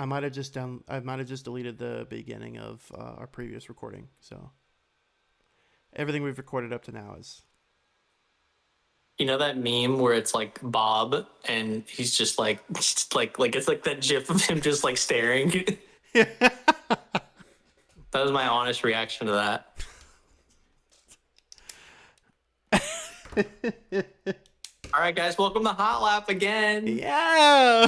I might have just deleted the beginning of our previous recording. So everything we've recorded up to now is. You know that meme where it's like Bob and he's just like it's like that gif of him just like staring. That was my honest reaction to that. All right, guys, welcome to Hotlap again. Yeah.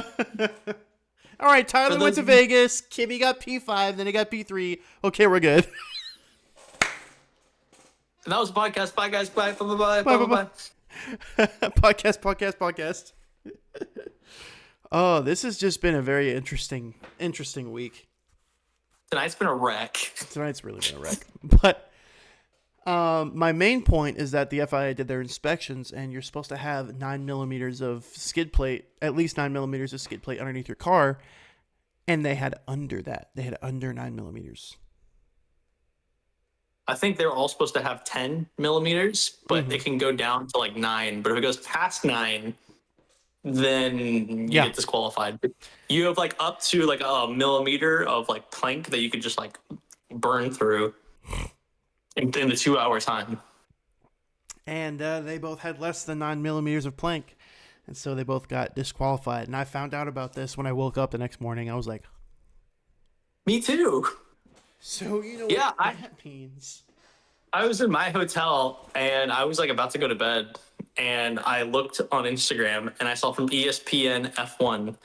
All right, For Tyler went those to of you- Vegas. Kimmy got P5, then he got P3. Okay, we're good. That was a podcast. Bye, guys. Bye. Bye. Bye. Bye. Bye, Bye. bye, Bye. bye. Podcast. Oh, this has just been a very interesting week. Tonight's been a wreck. Tonight's really been a wreck. But my main point is that the FIA did their inspections, and you're supposed to have 9 millimeters of skid plate, at least 9 millimeters of skid plate underneath your car, and they had under that. They had under 9 millimeters. I think they're all supposed to have 10 millimeters, but it can go down to like 9. But if it goes past 9, then you get disqualified. You have like up to like a millimeter of like plank that you could just like burn through in the 2 hour time. And they both had less than 9 millimeters of plank. And so they both got disqualified. And I found out about this when I woke up the next morning. I was like, Me too. so you know Yeah, what that means. I was in my hotel and I was like about to go to bed, and I looked on Instagram and I saw from ESPN F1 it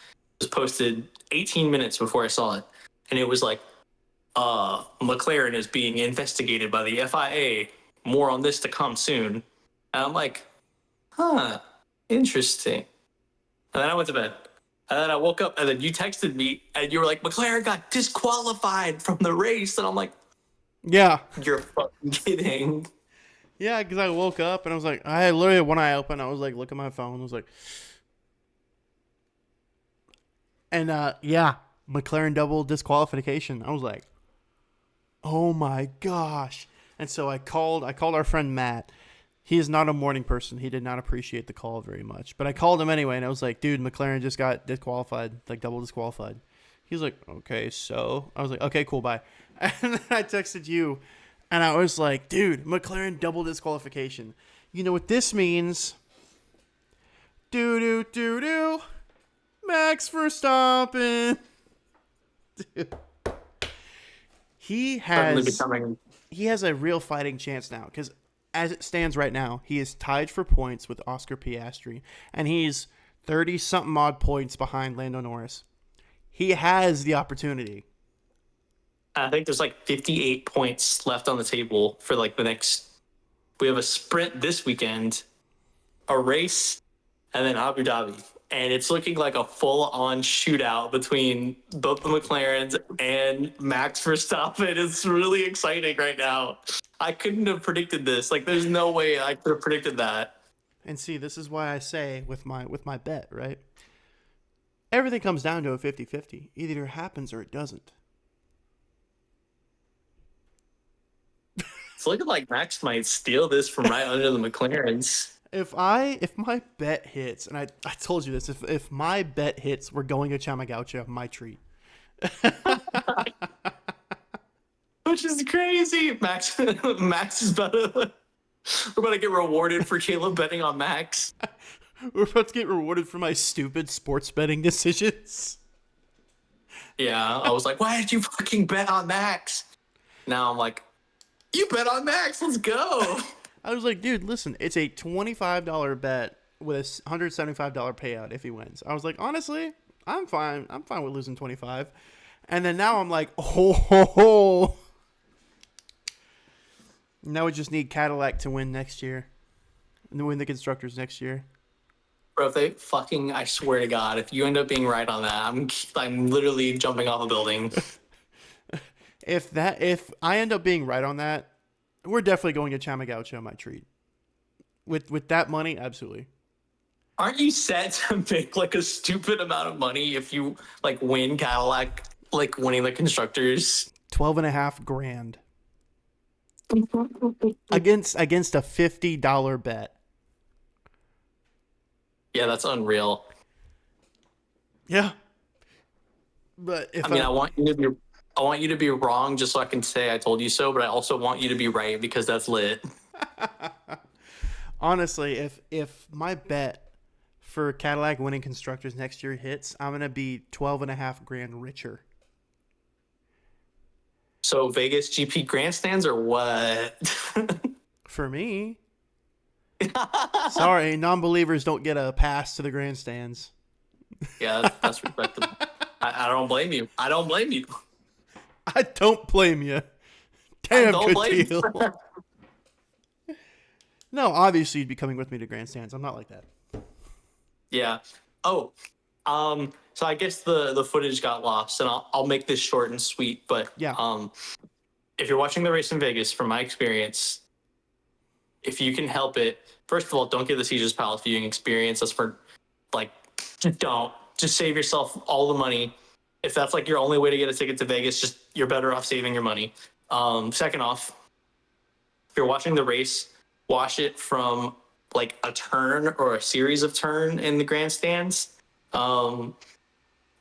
was posted 18 minutes before I saw it, and it was like McClaren is being investigated by the FIA. More on this to come soon. And I'm like, interesting. And then I went to bed. And then I woke up, and then you texted me and you were like, McClaren got disqualified from the race. And I'm like, Yeah. you're fucking kidding. Yeah, because I woke up and I was like, I had literally one eye open. I was like, look at my phone. I was like, and yeah, McClaren double disqualification. I was like, oh my gosh. And so I called our friend Matt. He is not a morning person. He did not appreciate the call very much. But I called him anyway, and I was like, dude, McClaren just got disqualified, like double disqualified. He was like, okay, so. I was like, okay, cool, bye. And then I texted you, and I was like, dude, McClaren double disqualification. You know what this means? Do. Max Verstappen. Dude. He Suddenly has becoming a real fighting chance now, because as it stands right now, he is tied for points with Oscar Piastri, and he's 30-something odd points behind Lando Norris. He has the opportunity. I think there's like 58 points left on the table for like the next. We have a sprint this weekend, a race, and then Abu Dhabi. And it's looking like a full-on shootout between both the McLarens and Max Verstappen. It's really exciting right now. I couldn't have predicted this. Like, there's no way I could have predicted that. And see, this is why I say with my bet, right? Everything comes down to a 50-50. Either it happens or it doesn't. It's looking like Max might steal this from right under the McLarens. If my bet hits, and I told you this, if my bet hits, we're going to Chamagaucha, my treat. Which is crazy. Max is about to. We're about to get rewarded for Caleb betting on Max. We're about to get rewarded for my stupid sports betting decisions. Yeah, I was like, why did you fucking bet on Max? Now I'm like, you bet on Max, let's go. I was like, dude, listen, it's a $25 bet with a $175 payout if he wins. I was like, honestly, I'm fine. I'm fine with losing 25. And then now I'm like, oh. Now we just need Cadillac to win next year. And win the constructors next year. Bro, if they fucking, I swear to God, if you end up being right on that, I'm literally jumping off a building. If I end up being right on that, we're definitely going to Chamagaucha on my treat. With that money, absolutely. Aren't you set to make like a stupid amount of money if you like win Cadillac, like winning the constructors? 12.5 grand. against a $50 bet. Yeah, that's unreal. Yeah. But if I mean, I want you to be wrong just so I can say I told you so, but I also want you to be right because that's lit. honestly, if my bet for Cadillac winning constructors next year hits, I'm gonna be 12.5 grand richer. So Vegas GP grandstands or what? For me, sorry, non-believers don't get a pass to the grandstands. Yeah, that's respectable. I don't blame you. I don't blame you. I don't blame you. I Damn don't good blame you. deal. No, obviously you'd be coming with me to grandstands. I'm not like that. Yeah. Oh, so I guess the footage got lost, and I'll make this short and sweet. But Yeah, if you're watching the race in Vegas, from my experience, if you can help it, first of all, don't give the Caesar's Palace viewing experience. That's for like, just don't. Just save yourself all the money. If that's like your only way to get a ticket to Vegas, just you're better off saving your money. Second off, if you're watching the race, watch it from like a turn or a series of turn in the grandstands. Um,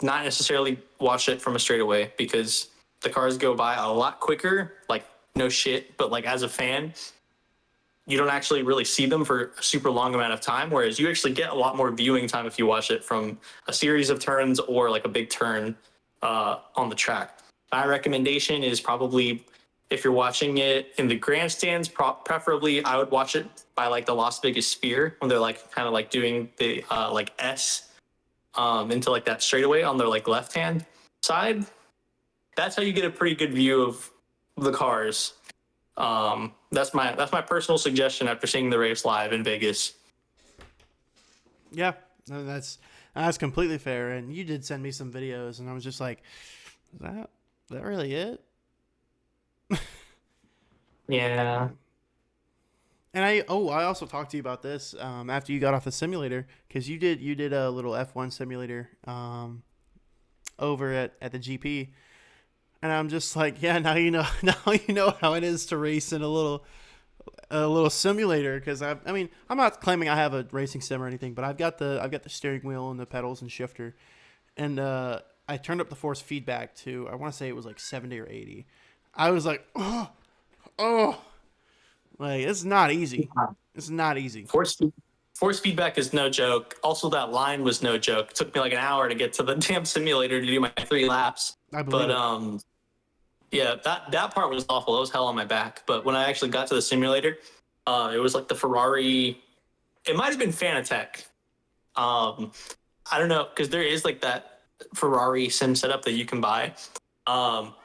Not necessarily watch it from a straightaway because the cars go by a lot quicker. Like no shit, but like as a fan, you don't actually really see them for a super long amount of time. Whereas you actually get a lot more viewing time if you watch it from a series of turns or like a big turn on the track. My recommendation is probably if you're watching it in the grandstands, preferably I would watch it by like the Las Vegas Sphere when they're like kind of like doing the like S into like that straightaway on their like left hand side. That's how you get a pretty good view of the cars. That's my personal suggestion after seeing the race live in Vegas. yeah, no, that's completely fair. And you did send me some videos, and I was just like, is that really it? Yeah. And I also talked to you about this after you got off the simulator because you did a little F1 simulator over at the GP, and I'm just like, yeah, now you know now you know how it is to race in a little simulator because I mean I'm not claiming I have a racing sim or anything, but I've got the steering wheel and the pedals and shifter, and I turned up the force feedback to I want to say it was like 70 or 80. I was like, oh, like it's not easy. It's not easy. Force force feedback is no joke. Also, that line was no joke. It took me like an hour to get to the damn simulator to do my 3 laps. I believe But it. yeah, that part was awful. That was hell on my back. But when I actually got to the simulator, it was like the Ferrari. It might have been Fanatec. Um, I don't know because there is like that Ferrari sim setup that you can buy.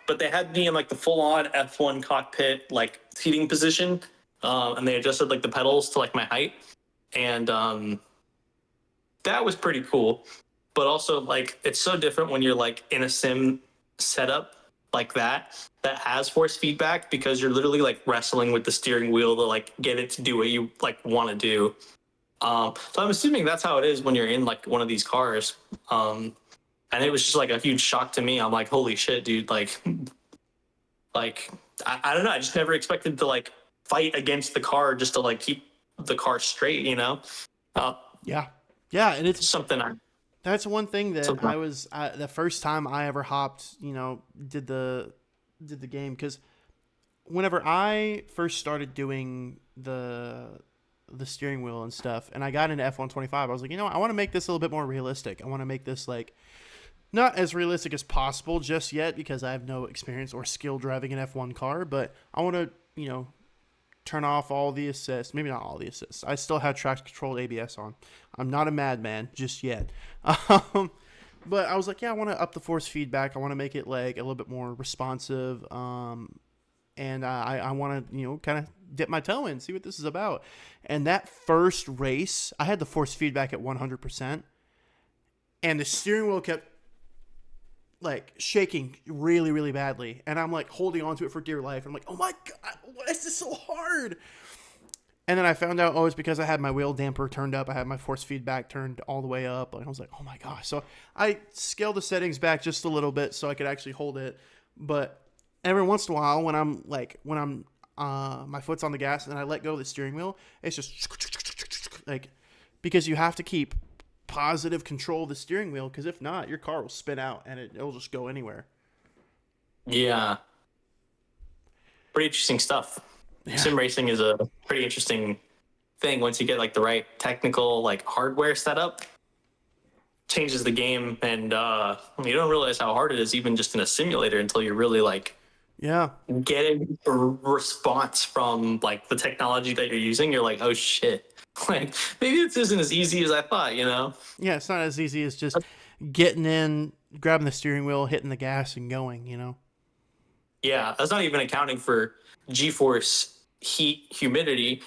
But they had me in like the full-on F1 cockpit like seating position, and they adjusted like the pedals to like my height, and that was pretty cool. But also like it's so different when you're like in a sim setup like that has force feedback because you're literally like wrestling with the steering wheel to like get it to do what you like want to do. So I'm assuming that's how it is when you're in like one of these cars. And it was just like a huge shock to me. I'm like, holy shit, dude! Like I don't know. I just never expected to like fight against the car just to like keep the car straight. Uh, Yeah, yeah, and it's something I that's one thing that something. the first time I ever hopped, did the game because whenever I first started doing the steering wheel and stuff, and I got into F125, I was like, I want to make this a little bit more realistic. I want to make this like not as realistic as possible just yet because I have no experience or skill driving an F1 car, but I want to, turn off all the assists. Maybe not all the assists. I still have track controlled ABS on. I'm not a madman just yet. But I was like, yeah, I want to up the force feedback. I want to make it like a little bit more responsive. And I want to, kind of dip my toe in, see what this is about. And that first race, I had the force feedback at 100%. And the steering wheel kept like shaking really, really badly. And I'm like holding onto it for dear life. I'm like, oh my God, why is this so hard? And then I found out, it's because I had my wheel damper turned up. I had my force feedback turned all the way up. And I was like, oh my gosh. So I scaled the settings back just a little bit so I could actually hold it. But every once in a while, when I'm my foot's on the gas and I let go of the steering wheel, it's just like, because you have to keep positive control of the steering wheel, because if not, your car will spin out and it'll just go anywhere. Yeah. Pretty interesting stuff. Yeah. Sim racing is a pretty interesting thing once you get like the right technical like hardware setup. Changes the game, and you don't realize how hard it is even just in a simulator until you're really like Yeah. getting a response from like the technology that you're using. You're like, oh shit, like maybe this isn't as easy as I thought, you know? Yeah, it's not as easy as just getting in, grabbing the steering wheel, hitting the gas, and going, you know? Yeah, that's not even accounting for G-force, heat, humidity,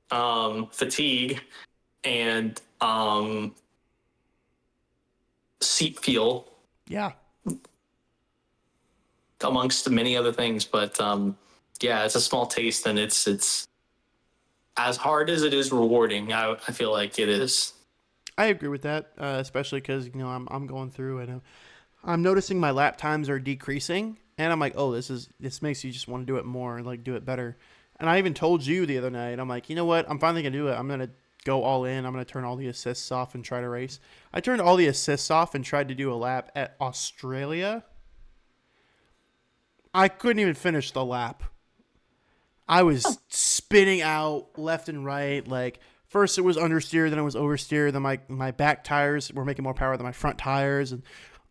fatigue, and seat feel, Yeah. amongst many other things. But yeah, it's a small taste, and it's as hard as it is rewarding. I feel like it is. I agree with that, especially because, you know, I'm going through and I'm noticing my lap times are decreasing. And I'm like, oh, this makes you just want to do it more, like do it better. And I even told you the other night, I'm like, you know what? I'm finally going to do it. I'm going to go all in. I'm going to turn all the assists off and try to race. I turned all the assists off and tried to do a lap at Australia. I couldn't even finish the lap. I was spinning out left and right. Like, first it was understeer, then it was oversteer. Then my back tires were making more power than my front tires. And,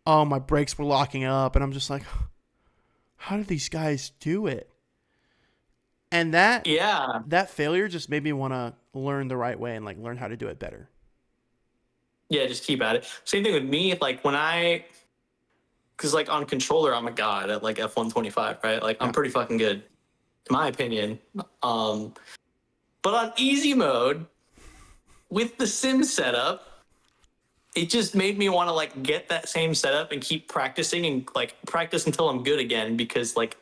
oh, my brakes were locking up. And I'm just like, how did these guys do it? And Yeah, that failure just made me want to learn the right way and like learn how to do it better. yeah, just keep at it. Same thing with me. Like when because like on controller, I'm a god at like F125, right? Like I'm Yeah. pretty fucking good, in my opinion. But on easy mode with the sim setup, it just made me want to like get that same setup and keep practicing and like practice until I'm good again because like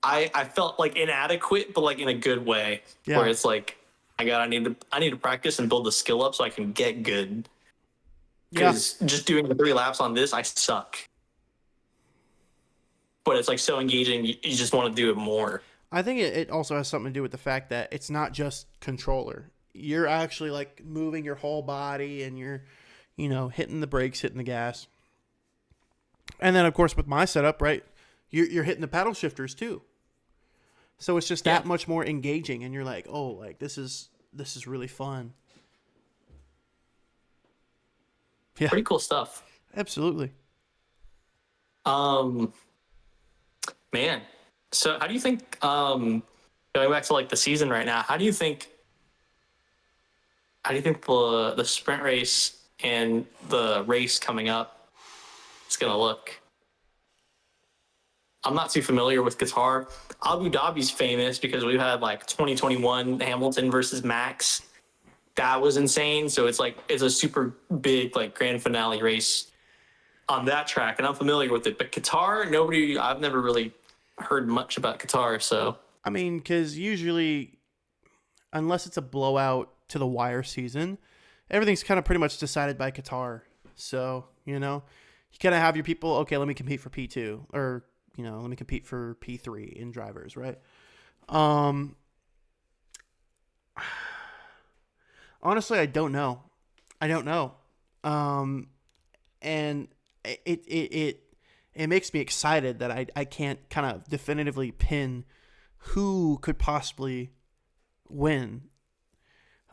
I felt like inadequate, but like in a good way, where Yeah. it's like I need to practice and build the skill up so I can get good. Yeah. Because just doing the 3 laps on this, I suck. But it's like so engaging, you just want to do it more. I think it also has something to do with the fact that it's not just controller. You're actually like moving your whole body and you're, you know, hitting the brakes, hitting the gas. And then, of course, with my setup, right, you're hitting the paddle shifters too. So it's just Yeah, that much more engaging. And you're like, oh, like this is really fun. Yeah, pretty cool stuff. absolutely. Um, man. So how do you think going back to like the season right now, how do you think the sprint race and the race coming up is gonna look? I'm not too familiar with Qatar. Abu Dhabi's famous because we've had like 2021 Hamilton versus Max. That was insane. So it's like it's a super big like grand finale race on that track, and I'm familiar with it. But Qatar, I've never really heard much about Qatar. So I mean, because usually, unless it's a blowout to the wire season, everything's kind of pretty much decided by Qatar. So, you know, you kind of have your people, okay, let me compete for P2 or, you know, let me compete for P3 in drivers, right? Um, Honestly, I don't know. I don't know. Um, and it makes me excited that I can't kind of definitively pin who could possibly win.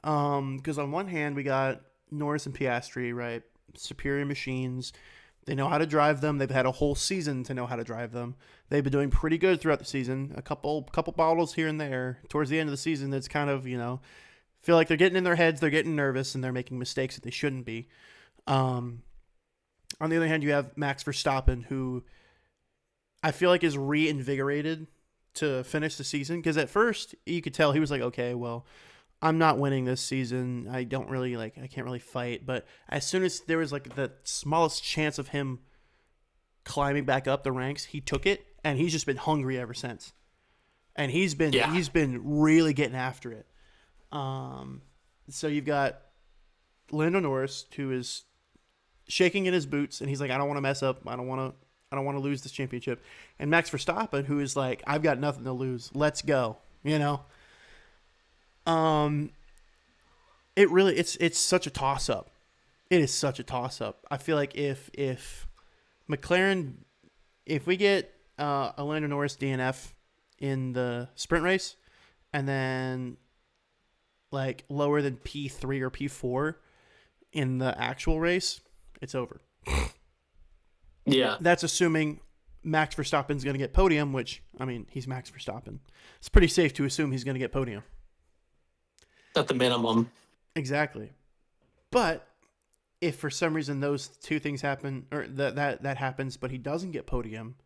Because on one hand we got Norris and Piastri, right? Superior machines. They know how to drive them. They've had a whole season to know how to drive them. They've been doing pretty good throughout the season. A couple bottles here and there. Towards the end of the season, that's kind of, you know, feel like they're getting in their heads, they're getting nervous, and they're making mistakes that they shouldn't be. Um, on the other hand, you have Max Verstappen, who I feel like is reinvigorated to finish the season. Because at first, you could tell he was like, okay, well, I'm not winning this season. I don't really like. I can't really fight. But as soon as there was like the smallest chance of him climbing back up the ranks, he took it, and he's just been hungry ever since. And yeah, he's been really getting after it. Um, so you've got Lando Norris, who is shaking in his boots, and he's like, I don't want to mess up. I don't want to lose this championship. And Max Verstappen, who is like, I've got nothing to lose. Let's go. You know. Um, it's such a toss up. It is such a toss up. I feel like if McLaren, if we get a Lando Norris DNF in the sprint race, and then like lower than P3 or P4 in the actual race, it's over. Yeah. That's assuming Max Verstappen's going to get podium, which, I mean, he's Max Verstappen. It's pretty safe to assume he's going to get podium. At the minimum. Exactly. But if for some reason those two things happen, or that happens, but he doesn't get podium,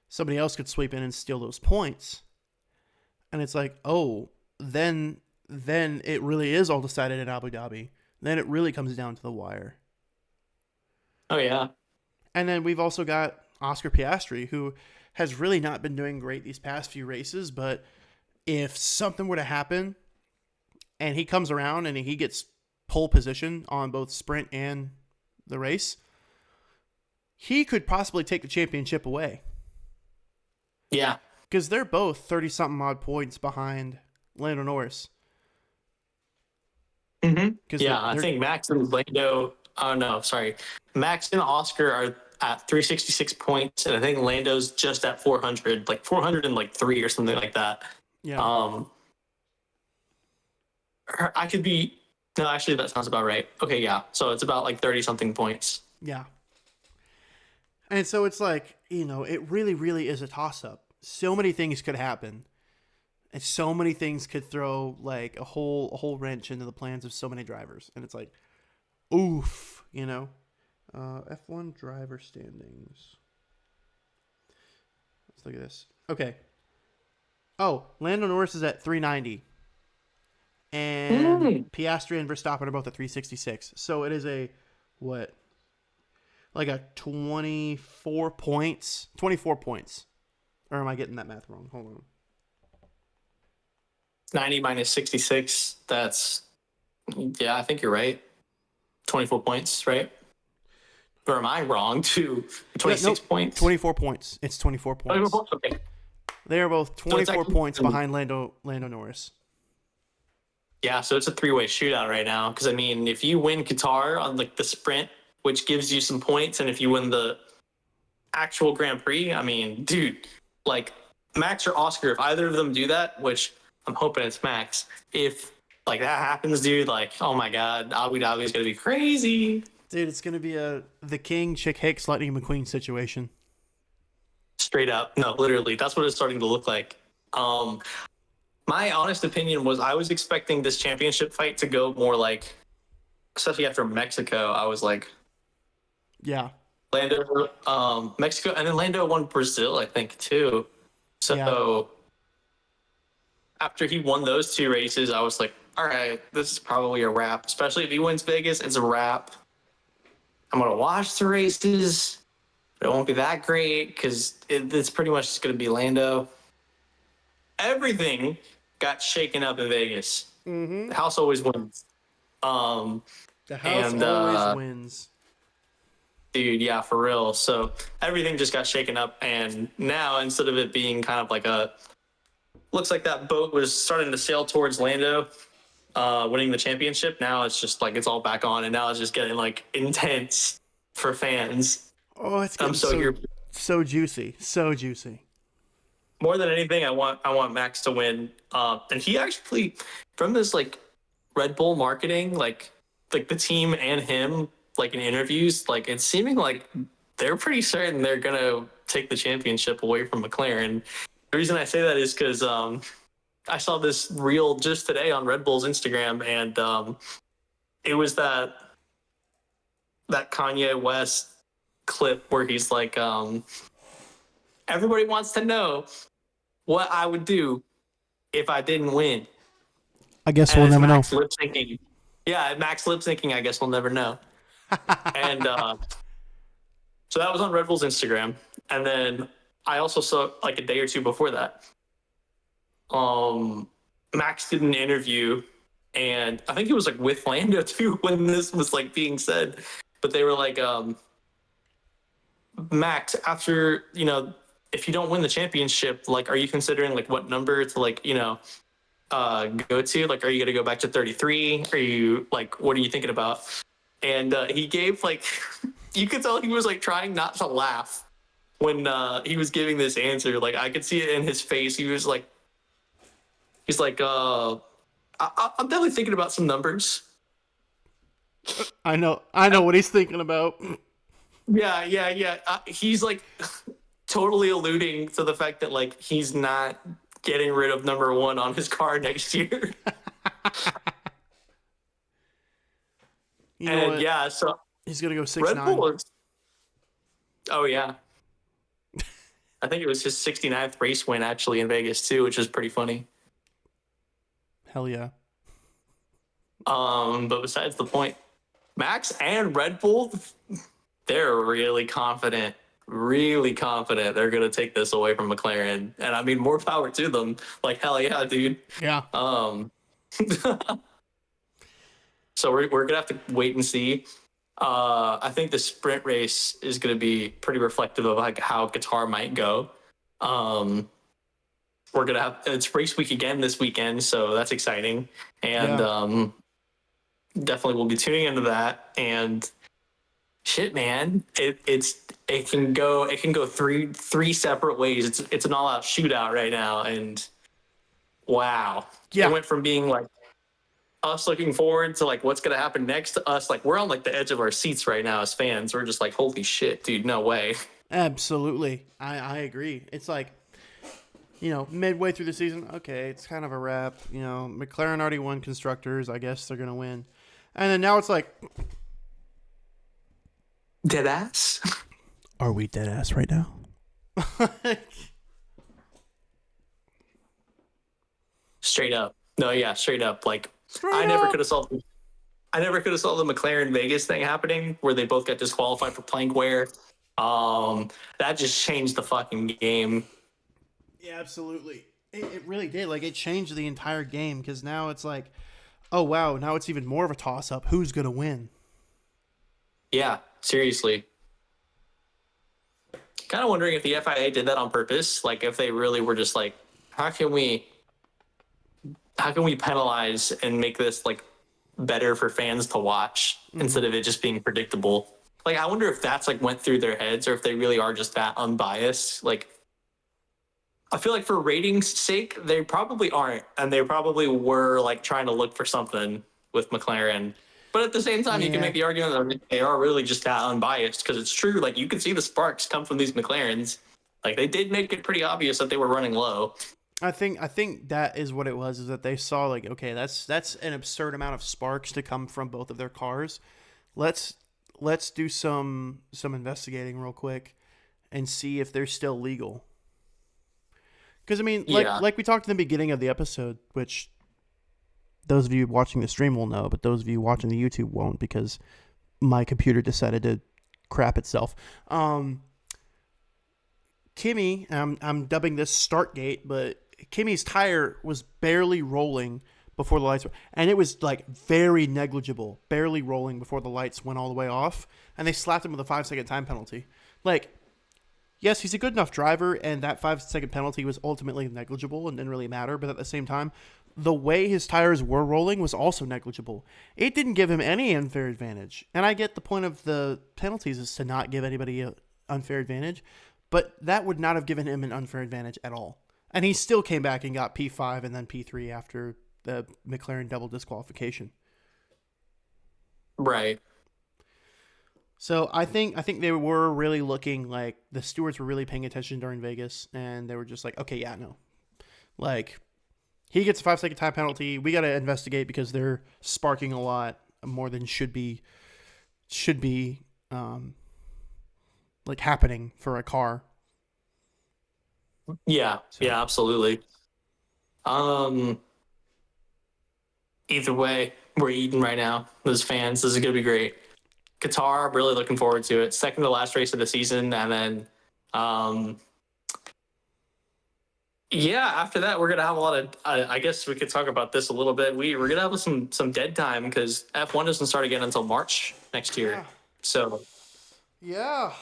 somebody else could sweep in and steal those points. And it's like, oh, then it really is all decided in Abu Dhabi. Then it really comes down to the wire. Oh, yeah. And then we've also got Oscar Piastri, who has really not been doing great these past few races. But if something were to happen and he comes around and he gets pole position on both sprint and the race, he could possibly take the championship away. Yeah. Because they're both 30-something odd points behind Lando Norris. Mm-hmm. Yeah, I think Max and Lando... Oh, no, sorry. Max and Oscar are at 366 points, and I think Lando's just at 400, like 403 or something like that. Yeah. I could be... No, actually, that sounds about right. Okay, yeah. So it's about like 30-something points. Yeah. And so it's like, it really, really is a toss-up. So many things could happen. And so many things could throw like a whole wrench into the plans of so many drivers. And it's like, oof, F1 driver standings. Let's look at this. Okay. Oh, Lando Norris is at 390. And Piastri and Verstappen are both at 366. So it is a, what? Like a 24 points. 24 points. Or am I getting that math wrong? Hold on. 90 minus 66. That's, yeah, I think you're right. 24 points, right? Or am I wrong too? 26 points? 24 points. It's 24 points. 24 points? Okay. They are both 24 points behind Lando Norris. Yeah, so it's a three-way shootout right now. Because, I mean, if you win Qatar on like the sprint, which gives you some points, and if you win the actual Grand Prix, I mean, dude, like Max or Oscar, if either of them do that, which I'm hoping it's Max, if like that happens, dude, like, oh my God, Abu Dhabi is going to be crazy. Dude, it's going to be the King, Chick Hicks, Lightning McQueen situation. Straight up. No, literally. That's what it's starting to look like. My honest opinion was I was expecting this championship fight to go more like, especially after Mexico, I was like, yeah, Lando, Mexico, and then Lando won Brazil, I think, too. So after he won those two races, I was like, all right, this is probably a wrap. Especially if he wins Vegas, it's a wrap. I'm going to watch the races, but it won't be that great because it's pretty much just going to be Lando. Everything got shaken up in Vegas. Mm-hmm. The house always wins. The house always wins. Dude, yeah, for real. So everything just got shaken up, and now instead of it being kind of like looks like that boat was starting to sail towards Lando, winning the championship. Now it's just like it's all back on, and now it's just getting like intense for fans. Oh, it's getting so juicy, so juicy. More than anything, I want Max to win. And he actually, from this like Red Bull marketing, like the team and him, like in interviews, like it's seeming like they're pretty certain they're gonna take the championship away from McLaren. The reason I say that is because I saw this reel just today on Red Bull's Instagram, and it was that Kanye West clip where he's like, everybody wants to know what I would do if I didn't win. I guess we'll never know. Lip syncing. Yeah, Max lip syncing. I guess we'll never know. And so that was on Red Bull's Instagram, and then I also saw like a day or two before that. Max did an interview, and I think it was like with Lando too when this was like being said, but they were like, Max, after if you don't win the championship, like, are you considering like what number to like go to? Like, are you gonna go back to 33? Are you like, what are you thinking about? And he gave like, you could tell he was like trying not to laugh when he was giving this answer. Like, I could see it in his face. He's like, I'm definitely thinking about some numbers. I know what he's thinking about. Yeah. He's like totally alluding to the fact that like he's not getting rid of number one on his car next year. You know And what? yeah, so He's gonna go Red 6'9". Bull is, oh yeah. I think it was his 69th race win actually in Vegas too, which is pretty funny. Hell yeah. But besides the point, Max and Red Bull, they're really confident they're gonna take this away from McLaren. And I mean, more power to them. Like hell yeah, dude. Yeah. Um, so we're gonna have to wait and see. I think the sprint race is gonna be pretty reflective of like how Qatar might go. Um, we're gonna have it's race week again this weekend, so that's exciting. And Yeah. definitely we'll be tuning into that. And shit, man, it can go three separate ways. It's an all out shootout right now, and wow, it Yeah. went from being like us looking forward to like what's gonna happen next to us. Like we're on like the edge of our seats right now as fans. We're just like, holy shit, dude, no way. Absolutely. I agree. It's like, midway through the season, okay, it's kind of a wrap. McLaren already won constructors. I guess they're gonna win. And then now it's like, Dead ass. are we dead ass right now? Straight up. No, yeah, straight up. Like Straight I never up. could have saw I never could have saw the McLaren Vegas thing happening where they both got disqualified for plank wear. That just changed the fucking game. Yeah, absolutely. It really did. Like, it changed the entire game because now it's like, oh, wow, now it's even more of a toss up. Who's going to win? Yeah, seriously. Kind of wondering if the FIA did that on purpose. Like if they really were just like, how can we penalize and make this like better for fans to watch instead of it just being predictable? Like I wonder if that's like went through their heads or if they really are just that unbiased. Like I feel like for ratings sake, they probably aren't, and they probably were like trying to look for something with McLaren. But at the same time, you can Yeah. make the argument that they are really just that unbiased because it's true. Like you can see the sparks come from these McLarens. Like they did make it pretty obvious that they were running low. I think that is what it was, is that they saw like, okay, that's an absurd amount of sparks to come from both of their cars. Let's do some investigating real quick and see if they're still legal. Because I mean, Yeah, like we talked in the beginning of the episode, which those of you watching the stream will know, but those of you watching the YouTube won't because my computer decided to crap itself. Kimi, I'm dubbing this Startgate, but Kimi's tire was barely rolling before the lights were, and it was like very negligible, barely rolling before the lights went all the way off, and they slapped him with a 5-second time penalty. Like, yes, he's a good enough driver, and that 5-second penalty was ultimately negligible and didn't really matter. But at the same time, the way his tires were rolling was also negligible. It didn't give him any unfair advantage. And I get the point of the penalties is to not give anybody an unfair advantage, but that would not have given him an unfair advantage at all. And he still came back and got P5 and then P3 after the McLaren double disqualification. right. So I think they were really looking like the stewards were really paying attention during Vegas, and they were just like, okay, yeah, no, like he gets a 5-second time penalty. We got to investigate because they're sparking a lot more than should be like happening for a car. Yeah, So yeah, absolutely. Um, Either way, we're eating right now. Those fans, this is gonna be great. Qatar, really looking forward to it. Second to last race of the season, and then, um, yeah, after that we're gonna have a lot of. I guess we could talk about this a little bit. We're gonna have some dead time because F1 doesn't start again until March next year. yeah, So yeah.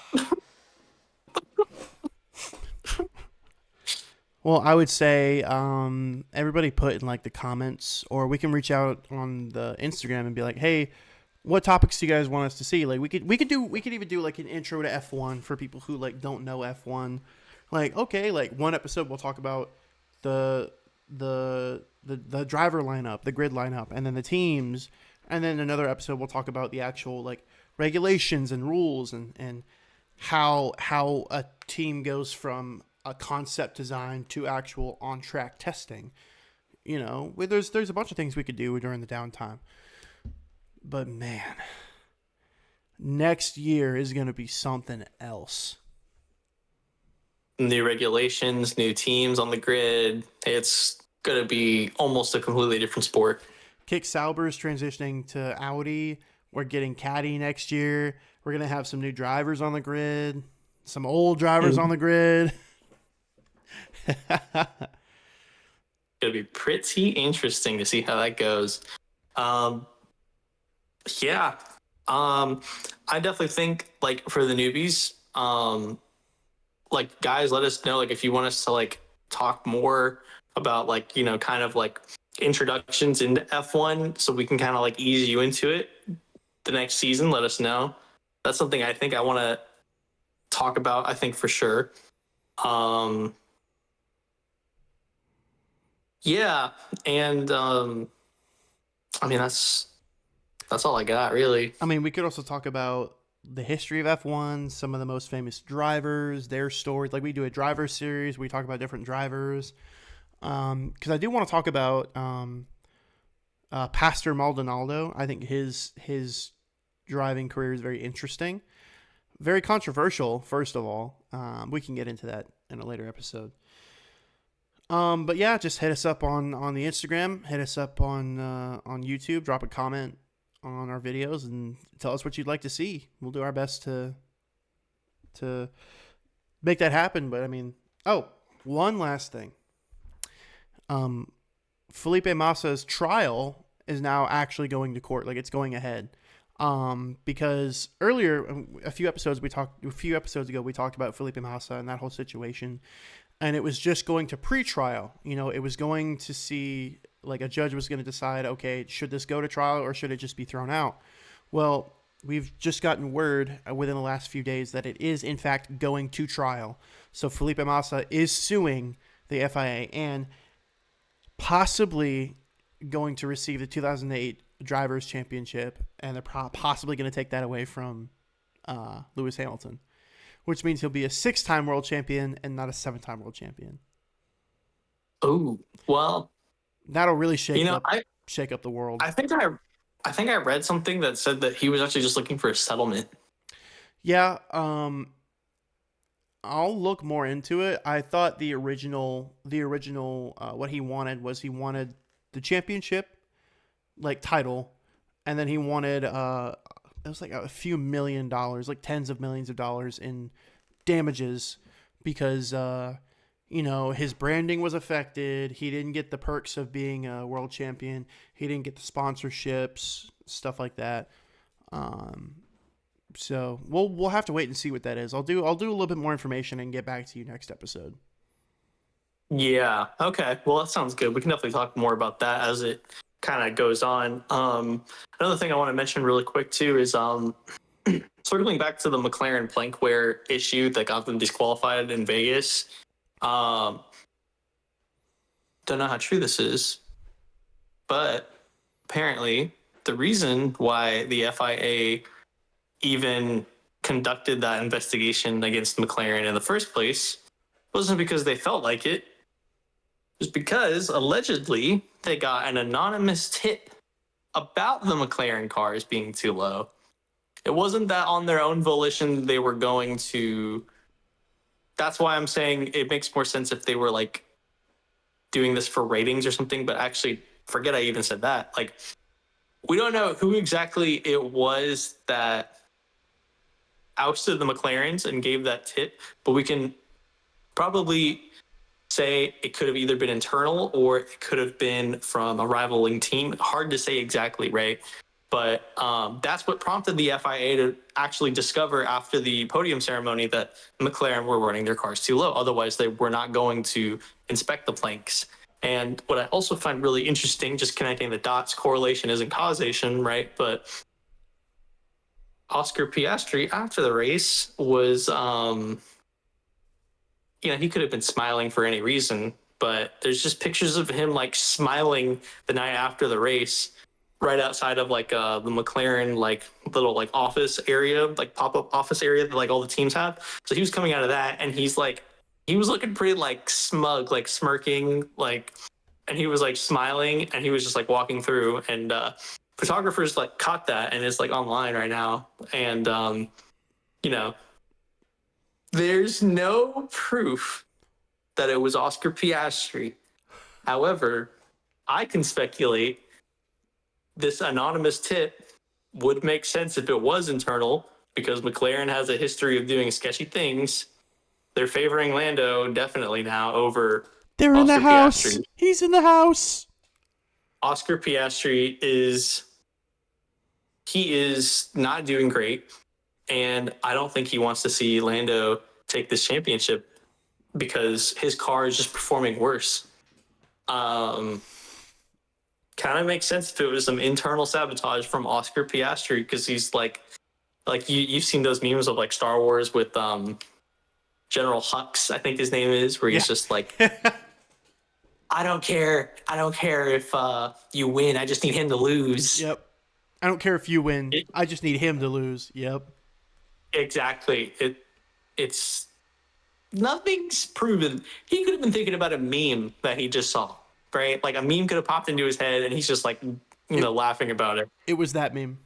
Well, I would say everybody put in like the comments, or we can reach out on the Instagram and be like, hey, what topics do you guys want us to see? Like we could even do like an intro to F1 for people who like don't know F1. Like okay, like one episode we'll talk about the the driver lineup, the grid lineup, and then the teams, and then another episode we'll talk about the actual like regulations and rules and how a team goes from a concept design to actual on track testing. You know, there's a bunch of things we could do during the downtime. But man, next year is going to be something else. New regulations, new teams on the grid. It's going to be almost a completely different sport. Kick Sauber's transitioning to Audi. We're getting Caddy next year. We're going to have some new drivers on the grid, some old drivers on the grid. It'll be pretty interesting to see how that goes. Yeah. I definitely think like for the newbies, like guys, let us know like if you want us to like talk more about like, you know, kind of like introductions into F1 so we can kind of like ease you into it the next season. Let us know. That's something I think I want to talk about, I think for sure. Yeah, and I mean that's all I got really. I mean, we could also talk about the history of F1, some of the most famous drivers, their stories. Like we do a driver series, we talk about different drivers. Because I do want to talk about Pastor Maldonado. I think his driving career is very interesting, very controversial. First of all, we can get into that in a later episode. But yeah, just hit us up on the Instagram, hit us up on YouTube, drop a comment on our videos, and tell us what you'd like to see. We'll do our best to make that happen. But I mean, oh, one last thing. Felipe Massa's trial is now actually going to court. Like it's going ahead. Because earlier, a few episodes ago, we talked about Felipe Massa and that whole situation, and it was just going to pre-trial. You know, it was going to see like a judge was going to decide, okay, should this go to trial or should it just be thrown out? Well, we've just gotten word within the last few days that it is in fact going to trial. So Felipe Massa is suing the FIA and possibly going to receive the 2008 Drivers' Championship, and they're possibly going to take that away from Lewis Hamilton, which means he'll be a 6-time world champion and not a 7-time world champion. Oh, well, that'll really shake up the world. I think I read something that said that he was actually just looking for a settlement. Yeah, I'll look more into it. I thought the original what he wanted was the championship like title, and then he wanted it was like a few $1,000,000, like tens of millions of dollars in damages because you know, his branding was affected. He didn't get the perks of being a world champion. He didn't get the sponsorships, stuff like that. So we'll have to wait and see what that is. I'll do a little bit more information and get back to you next episode. Yeah. Okay. Well, that sounds good. We can definitely talk more about that as it kind of goes on. Another thing I want to mention really quick too is circling back to the McLaren plankware issue that got them disqualified in Vegas. Don't know how true this is, but apparently the reason why the FIA even conducted that investigation against McLaren in the first place wasn't because they felt like it. It was because allegedly they got an anonymous tip about the McLaren cars being too low. It wasn't that on their own volition they were going to. That's why I'm saying it makes more sense if they were like doing this for ratings or something, but actually forget I even said that. Like, we don't know who exactly it was that ousted the McLarens and gave that tip, but we can probably say it could have either been internal or it could have been from a rivaling team. Hard to say exactly, right? But that's what prompted the FIA to actually discover after the podium ceremony that McLaren were running their cars too low. Otherwise, they were not going to inspect the planks. And what I also find really interesting, just connecting the dots, correlation isn't causation, right? But Oscar Piastri after the race was, he could have been smiling for any reason, but there's just pictures of him like smiling the night after the race right outside of like the McLaren like little like office area, like pop-up office area that like all the teams have. So he was coming out of that and he was looking pretty like smug, like smirking, like, and he was like smiling and he was just like walking through, and photographers like caught that and it's like online right now. And you know, there's no proof that it was Oscar Piastri. However, I can speculate this anonymous tip would make sense if it was internal, because McLaren has a history of doing sketchy things. They're favoring Lando definitely now over They're in the Oscar house. Piastri. He's in the house. Oscar Piastri is not doing great, and I don't think he wants to see Lando take this championship because his car is just performing worse. Kind of makes sense if it was some internal sabotage from Oscar Piastri, because he's like you've seen those memes of like Star Wars with General Hux, I think his name is, where he's just like, I don't care if you win. I just need him to lose. Yep. I don't care if you win. I just need him to lose. Yep. Exactly. It's nothing's proven. He could have been thinking about a meme that he just saw, right? Like a meme could have popped into his head and he's just like, laughing about it. It was that meme.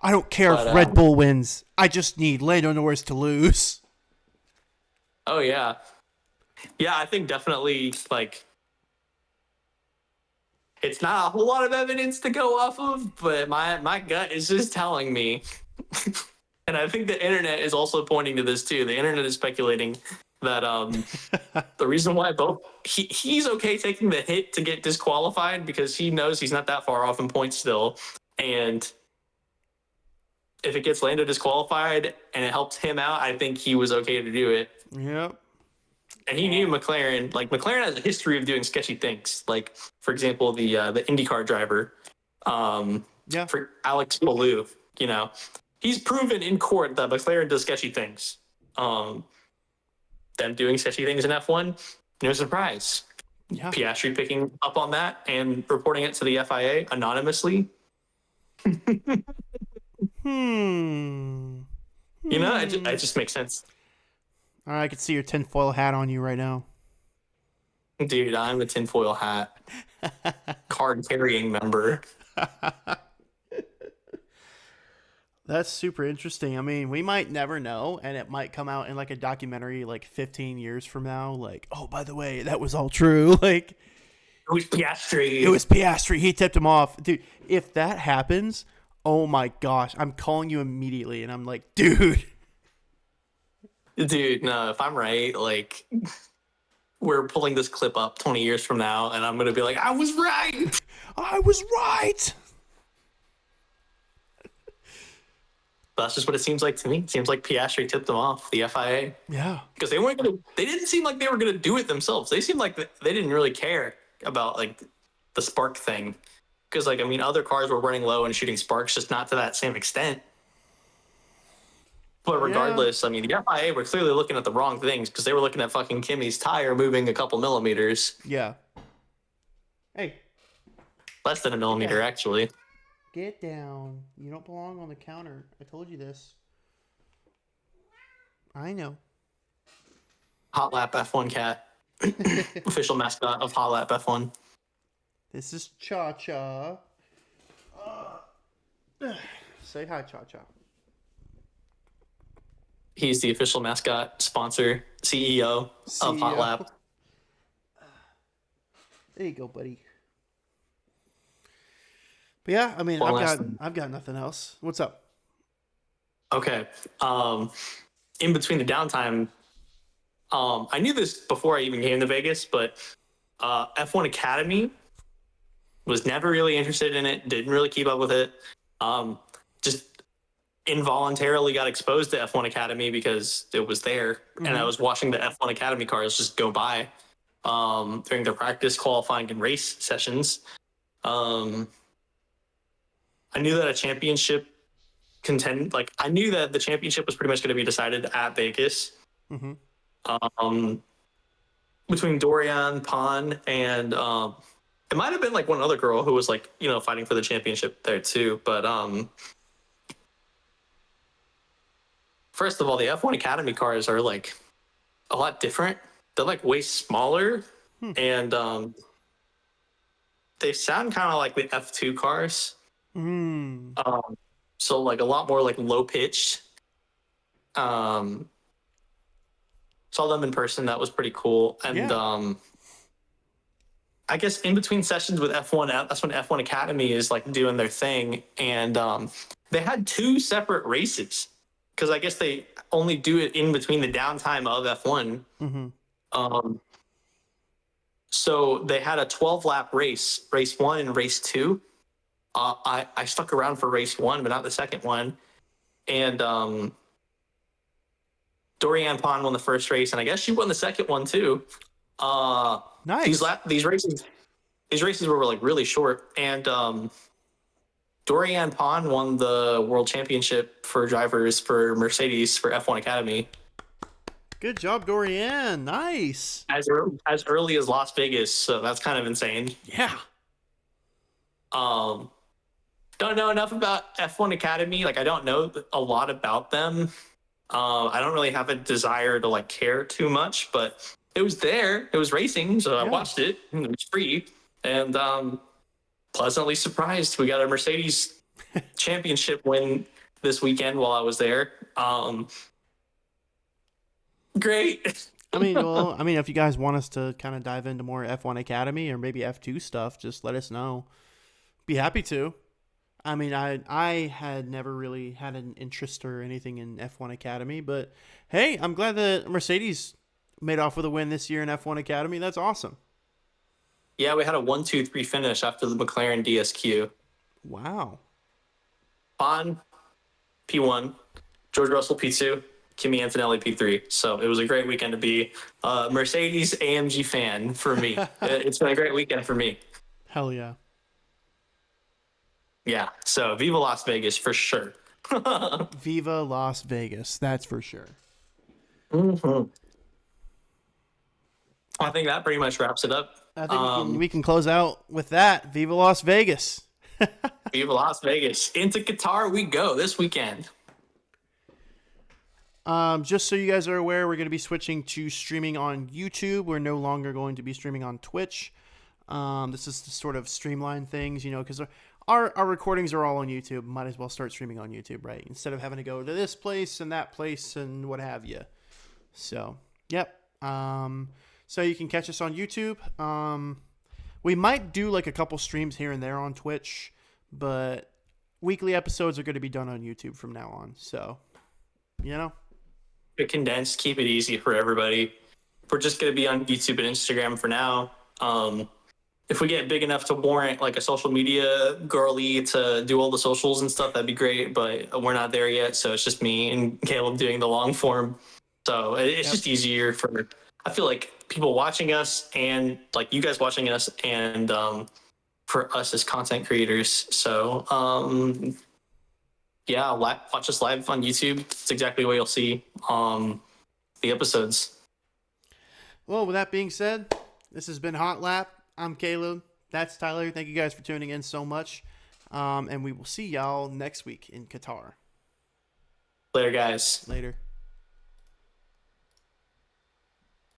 I don't care But, if Red Bull wins. I just need Lando Norris to lose. Oh yeah. Yeah, I think definitely like it's not a whole lot of evidence to go off of, but my gut is just telling me. And I think the internet is also pointing to this too. The internet is speculating that the reason why he's okay taking the hit to get disqualified because he knows he's not that far off in points still. And if it gets Lando disqualified and it helps him out, I think he was okay to do it. Yep. And he knew McLaren. Like McLaren has a history of doing sketchy things. Like for example, the IndyCar driver, for Alex Palou. He's proven in court that McLaren does sketchy things. Them doing sketchy things in F1, no surprise. Yeah. Piastri picking up on that and reporting it to the FIA anonymously. It just makes sense. All right, I can see your tinfoil hat on you right now. Dude, I'm a tinfoil hat card carrying member. That's super interesting. I mean, we might never know, and it might come out in like a documentary like 15 years from now. Like, oh, by the way, that was all true. Like, it was Piastri. It was Piastri. He tipped him off. Dude, if that happens, oh my gosh, I'm calling you immediately. And I'm like, dude. Dude, no, if I'm right, like, we're pulling this clip up 20 years from now, and I'm going to be like, I was right. I was right. That's just what it seems like to me. It seems like Piastri tipped them off, the FIA. Yeah. Because they didn't seem like they were going to do it themselves. They seemed like they didn't really care about, like, the spark thing. Because, like, I mean, other cars were running low and shooting sparks, just not to that same extent. But regardless, I mean, the FIA were clearly looking at the wrong things because they were looking at fucking Kimi's tire moving a couple millimeters. Yeah. Hey. Less than a millimeter, actually. Get down. You don't belong on the counter. I told you this. I know. Hotlap F1 cat. Official mascot of Hotlap F1. This is Cha-Cha. Say hi, Cha-Cha. He's the official mascot, sponsor, CEO of Hotlap. There you go, buddy. But yeah, I mean, I've got nothing else. What's up? Okay. In between the downtime, I knew this before I even came to Vegas, but F1 Academy Was never really interested in it. Didn't really keep up with it. Just involuntarily got exposed to F1 Academy because it was there, and I was watching the F1 Academy cars just go by during their practice, qualifying, and race sessions. I knew that a championship I knew that the championship was pretty much going to be decided at Vegas. Mm-hmm. Um, between Dorian, Pan, and it might have been like one other girl who was like, fighting for the championship there too. But first of all, the F1 Academy cars are like a lot different. They're like way smaller, and they sound kind of like the F2 cars. So like a lot more like low pitched. Saw them in person. That was pretty cool. And Yeah. I guess in between sessions with F1, that's when F1 Academy is like doing their thing. And they had two separate races because I guess they only do it in between the downtime of F1. So they had a 12-lap race 1 and race 2. I stuck around for race 1, but not the second one. And Dorian Pond won the first race, and I guess she won the second one too. Nice. These races were like really short, and Dorian Pond won the world championship for drivers for Mercedes for F1 Academy. Good job, Dorian. Nice. As early as Las Vegas, so that's kind of insane. Yeah. Don't know enough about F1 Academy. Like I don't know a lot about them. I don't really have a desire to like care too much, but it was there. It was racing, so I watched it. And it was free, and pleasantly surprised. We got a Mercedes championship win this weekend while I was there. Great. I mean, if you guys want us to kind of dive into more F1 Academy or maybe F2 stuff, just let us know. Be happy to. I mean, I had never really had an interest or anything in F1 Academy, but hey, I'm glad that Mercedes made off with a win this year in F1 Academy. That's awesome. Yeah, we had a 1-2-3 finish after the McClaren DSQ. Wow. On P1, George Russell P2, Kimi Antonelli P3. So it was a great weekend to be a Mercedes AMG fan for me. It's been a great weekend for me. Hell yeah. Yeah, so Viva Las Vegas for sure. Viva Las Vegas, that's for sure. I think that pretty much wraps it up. I think we can close out with that. Viva Las Vegas. Viva Las Vegas. Into Qatar we go this weekend. Just so you guys are aware, we're going to be switching to streaming on YouTube. We're no longer going to be streaming on Twitch. This is to sort of streamline things, because our recordings are all on YouTube. Might as well start streaming on YouTube, right? Instead of having to go to this place and that place and what have you. So, yep. So you can catch us on YouTube. We might do like a couple streams here and there on Twitch, but weekly episodes are going to be done on YouTube from now on. So, Keep it condensed, keep it easy for everybody. We're just going to be on YouTube and Instagram for now. If we get big enough to warrant like a social media girly to do all the socials and stuff, that'd be great. But we're not there yet, so it's just me and Caleb doing the long form. So it's just easier for, I feel like, people watching us and like you guys watching us, and for us as content creators. So yeah, watch us live on YouTube. It's exactly what you'll see the episodes. Well, with that being said, this has been Hotlap. I'm Caleb. That's Tyler. Thank you guys for tuning in so much. And we will see y'all next week in Qatar. Later, guys. Later.